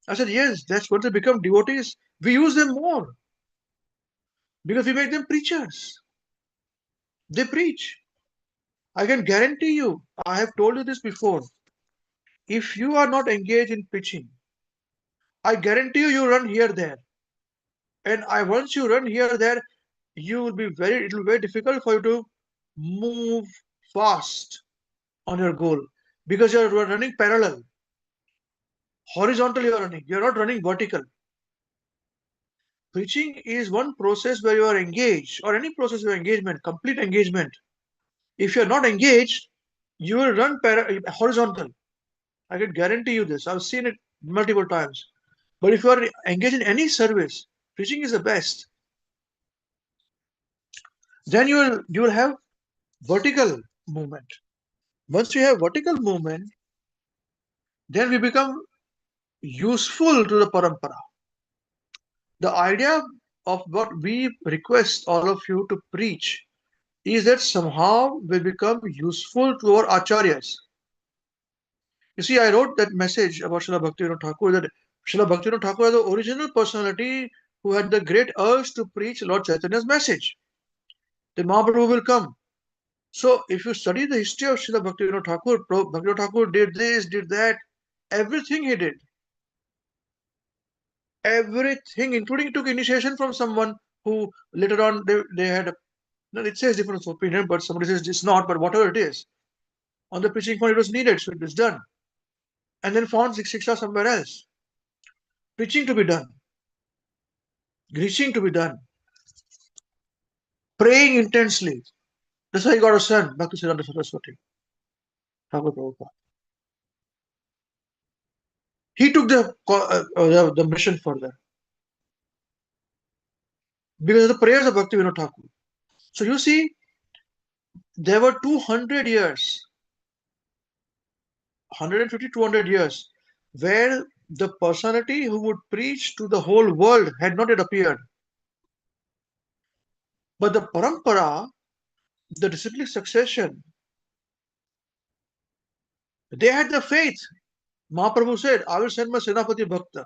I said, yes, that's what they become devotees. We use them more because we make them preachers. They preach. I can guarantee you, I have told you this before. If you are not engaged in preaching, I guarantee you, you run here, there. And once you run here, there, it will be very difficult for you to move fast on your goal because you are running parallel. Horizontal, you are running. You are not running vertical. Preaching is one process where you are engaged, or any process of engagement, complete engagement. If you are not engaged, you will run horizontal. I can guarantee you this. I've seen it multiple times. But if you are engaged in any service, preaching is the best. Then you will have vertical movement. Once we have vertical movement, then we become useful to the parampara. The idea of what we request all of you to preach is that somehow we become useful to our acharyas. You see, I wrote that message about Srila Bhaktivinoda Thakur, that Srila Bhaktivinoda Thakur is the original personality who had the great urge to preach Lord Chaitanya's message. The Mahaprabhu will come. So if you study the history of Srila Bhaktivinoda Thakur, Bhaktivinoda Thakur did this, did that, everything he did. Everything, including took initiation from someone who later on they had it says different opinion, but somebody says it's not, but whatever it is. On the preaching point, it was needed, so it was done. And then found Shiksha somewhere else. Preaching to be done. Preaching to be done. Praying intensely. That's why he got a son, Bhaktisiddhanta Saraswati. Thakur Prabhupada. He took the mission further. Because of the prayers of Bhaktivinoda Thakur. So you see, there were 200 years, 150, 200 years, where the personality who would preach to the whole world had not yet appeared. But the parampara, the disciplic succession, they had the faith. Mahaprabhu said, I will send my Senapati Bhakta.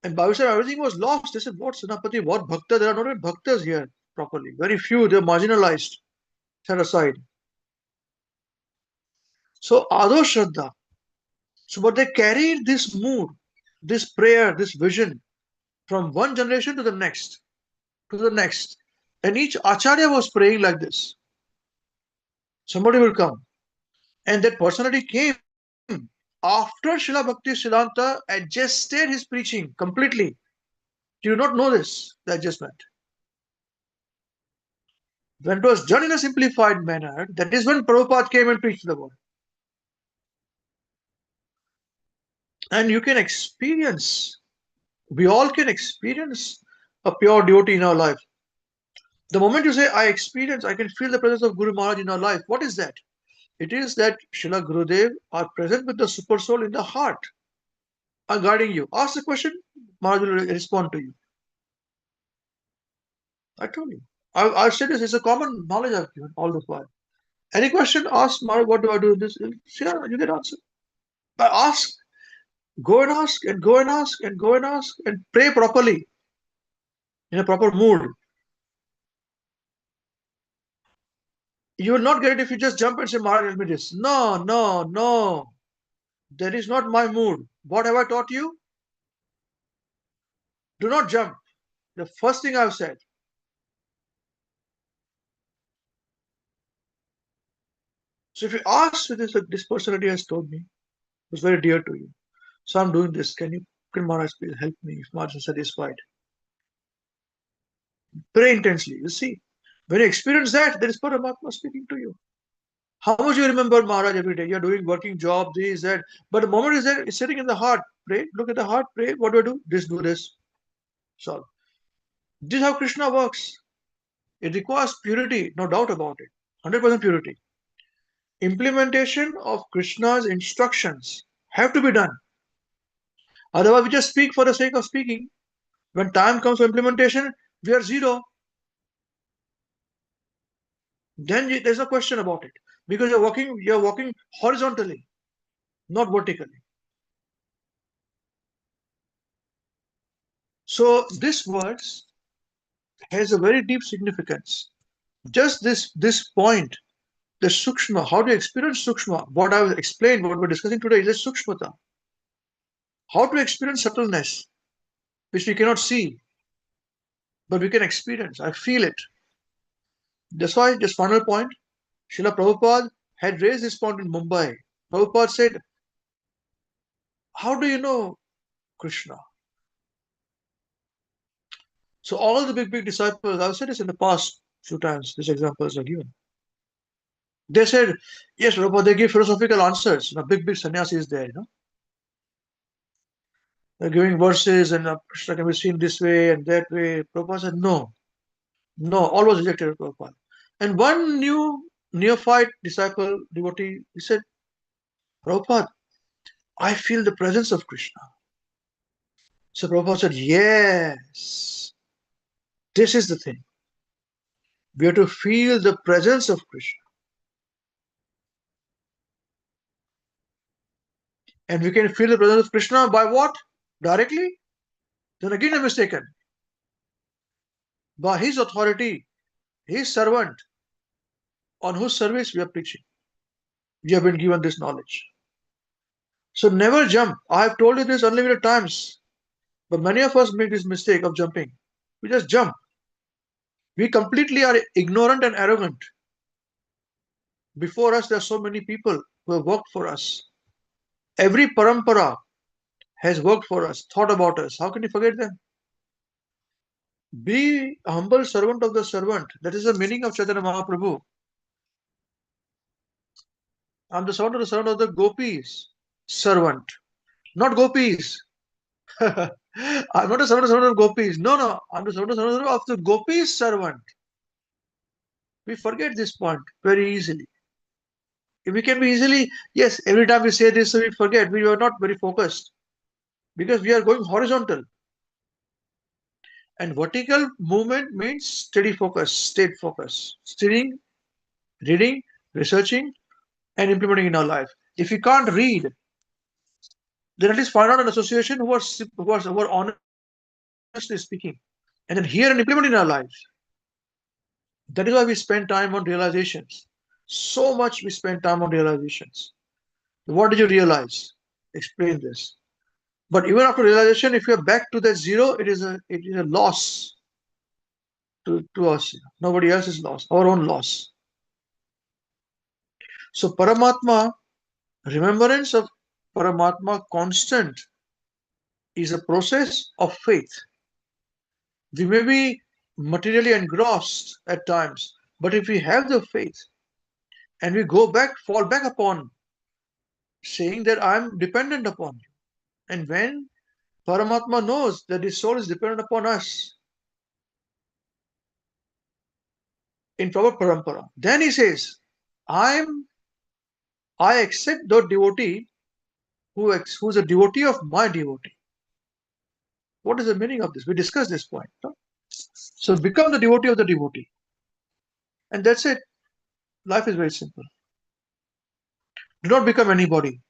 And Bhavi said, everything was lost. They said, what Senapati, what Bhakta? There are not even Bhaktas here properly. Very few, they're marginalized, set aside. So, Ado Shraddha. So, but they carried this mood, this prayer, this vision from one generation to the next, to the next. And each Acharya was praying like this. Somebody will come. And that personality came after Srila Bhakti Siddhanta adjusted his preaching completely. You do not know this, the adjustment. When it was done in a simplified manner, that is when Prabhupada came and preached the word. And you can experience, we all can experience a pure devotee in our life. The moment you say, I can feel the presence of Guru Maharaj in our life, what is that? It is that Srila Gurudev are present with the super soul in the heart, are guiding you. Ask the question, Maharaj will respond to you. I told you. I've said this, it's a common knowledge I've given all the while. Any question, ask Maharaj, what do I do in this? Yeah, you get answer. But ask, go and ask, and go and ask, and go and ask, and pray properly, in a proper mood. You will not get it if you just jump and say, Maharaj, tell me this. No, no, no. That is not my mood. What have I taught you? Do not jump. The first thing I've said. So if you ask this personality has told me, it was very dear to you. So I'm doing this. Can Maharaj please help me if Maharaj is satisfied? Pray intensely. You see, when you experience that, there is Paramatma speaking to you. How much you remember Maharaj every day? You're doing working job, this, that. But the moment is there, it's sitting in the heart. Pray, look at the heart, pray. What do I do? This, do this. Solve. This is how Krishna works. It requires purity, no doubt about it. 100% purity. Implementation of Krishna's instructions have to be done. Otherwise, we just speak for the sake of speaking. When time comes for implementation, we are zero. Then there's no question about it, because you're walking horizontally, not vertically. So this verse has a very deep significance. Just this point, the sukshma, how to experience sukshma, what I will explain, what we're discussing today is a sukshmata. How to experience subtleness, which we cannot see, but we can experience. I feel it. That's why, this final point, Srila Prabhupada had raised this point in Mumbai. Prabhupada said, how do you know Krishna? So all the big disciples, I've said this in the past few times, these examples are given. They said, yes, Prabhupada, they give philosophical answers. Big sannyasis there, They're giving verses and Krishna can be seen this way and that way. Prabhupada said, no, all was rejected by Prabhupada. And one new neophyte disciple, devotee, he said, Prabhupada, I feel the presence of Krishna. So Prabhupada said, yes, this is the thing. We have to feel the presence of Krishna. And we can feel the presence of Krishna by what? Directly? Then again I'm mistaken. By his authority, his servant, on whose service we are preaching. We have been given this knowledge. So never jump. I have told you this unlimited times. But many of us make this mistake of jumping. We just jump. We completely are ignorant and arrogant. Before us, there are so many people who have worked for us. Every parampara has worked for us, thought about us. How can you forget them? Be a humble servant of the servant. That is the meaning of Chaitanya Mahaprabhu. I'm the servant of the gopis. Servant. Not gopis. I'm not a servant of gopis. No. I'm the servant of the gopis servant. We forget this point very easily. If we can be easily, yes, every time we say this, we forget. We are not very focused because we are going horizontal. And vertical movement means steady focus, state focus, studying, reading, researching, and implementing in our life. If we can't read, then at least find out an association who are honestly speaking, and then hear and implement in our lives. That is why we spend time on realizations. So much we spend time on realizations. What did you realize? Explain this. But even after realization, if you are back to that zero, it is a loss to us. Nobody else is lost. Our own loss. So Paramatma, remembrance of Paramatma constant is a process of faith. We may be materially engrossed at times, but if we have the faith and we fall back upon saying that I'm dependent upon you. And when Paramatma knows that his soul is dependent upon us in proper parampara, then he says, I accept the devotee who's a devotee of my devotee. What is the meaning of this? We discussed this point. No? So become the devotee of the devotee. And that's it. Life is very simple. Do not become anybody.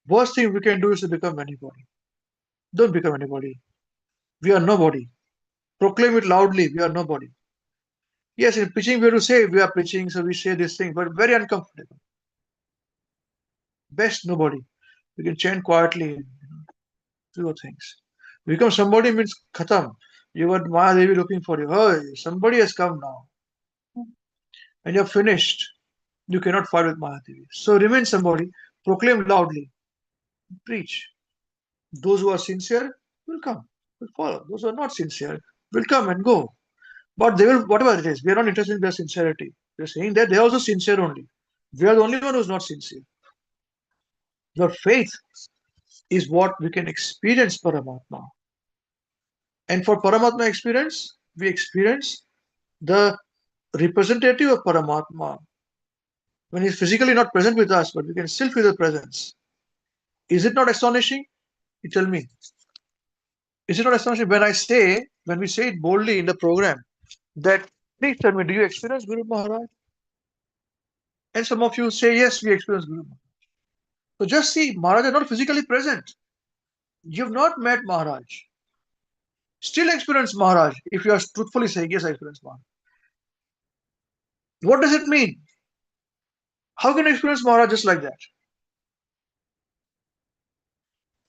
Worst thing we can do is to become anybody. Don't become anybody. We are nobody. Proclaim it loudly. We are nobody. Yes, in preaching we have to say we are preaching, so we say this thing, but very uncomfortable. Best nobody. We can chant quietly, do things. Become somebody means khatam. You got Mahadevi looking for you. Hey, somebody has come now. And you're finished. You cannot fight with Mahadevi. So remain somebody, proclaim loudly, preach. Those who are sincere will come, will follow. Those who are not sincere will come and go. But they will, whatever it is, we are not interested in their sincerity. We are saying that they are also sincere only. We are the only one who is not sincere. Your faith is what we can experience Paramatma. And for Paramatma experience, we experience the representative of Paramatma. When he is physically not present with us, but we can still feel the presence. Is it not astonishing? You tell me. Is it not astonishing when we say it boldly in the program that, please tell me, do you experience Guru Maharaj? And some of you say, yes, we experience Guru Maharaj. So just see, Maharaj is not physically present. You've not met Maharaj. Still experience Maharaj if you are truthfully saying, yes, I experience Maharaj. What does it mean? How can you experience Maharaj just like that?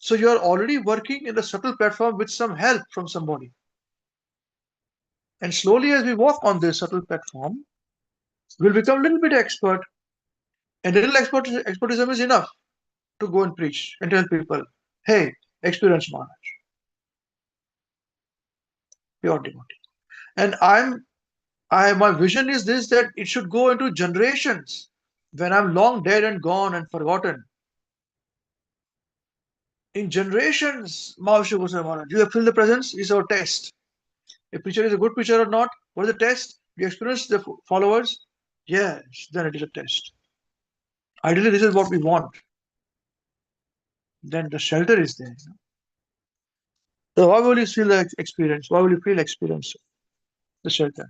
So you are already working in the subtle platform with some help from somebody. And slowly as we walk on this subtle platform, we'll become a little bit expert. And a little expertism is enough to go and preach and tell people, hey, experience Maharaj. Pure devotee. And my vision is this, that it should go into generations. When I'm long dead and gone and forgotten, in generations, Maharaj Goswami Maharaj, do you feel the presence? Is our test. A preacher is a good preacher or not? What is the test? Do you experience the followers? Yes, then it is a test. Ideally, this is what we want. Then the shelter is there. So why will you feel the experience? Why will you feel experience? The shelter.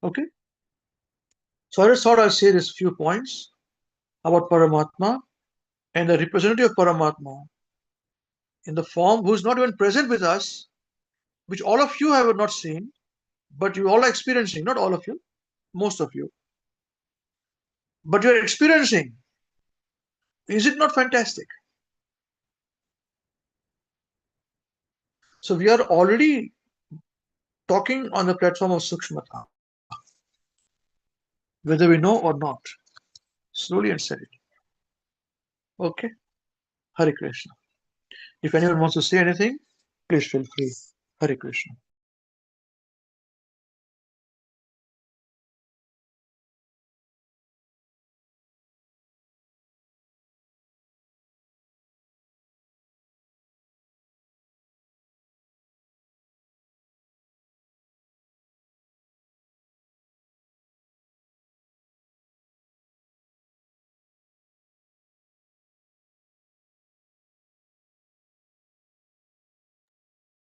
Okay? So I just thought I'll say this few points about Paramatma and the representative of Paramatma in the form who is not even present with us, which all of you have not seen, but you all are experiencing, not all of you, most of you. But you're experiencing. Is it not fantastic? So we are already talking on the platform of Sukshmata, whether we know or not, slowly and steadily. Okay? Hare Krishna. If anyone wants to say anything, please feel free. Hare Krishna.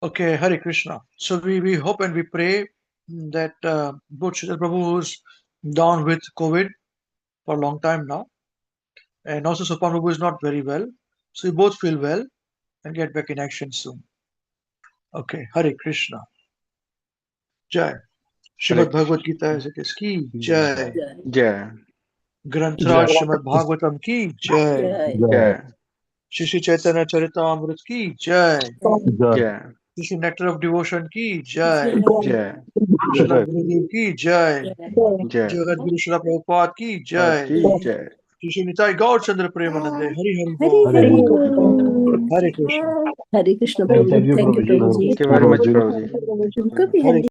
Okay, Hare Krishna. So we hope and we pray that both Srila Prabhu, who's down with COVID for a long time now, and also Sopan Prabhu is not very well. So we both feel well and get back in action soon. Okay, Hare Krishna. Jai. Srimad Bhagavad Gita as it is ki Jai. Jai. Grantraj Srimad Bhagavatam ki Jai. Jai. Shri Chaitanya Charitamrita ki Jai. Jai. Shri Nectar of Devotion ki Jai. Jai. Srila Gurudev ki Jai. Jai. Jagat Guru Srila Prabhupada ki Jai. Ki Jai. Shri Nitai Gaur Chandra Premanande. Hari Hari Hare Bol. Hare Hare Krishna. Hare Krishna Prabhuji. Thank you, Thank you Prabhuji. Prabhuji. Thank you very much, Prabhuji. उनको भी Hare Hindi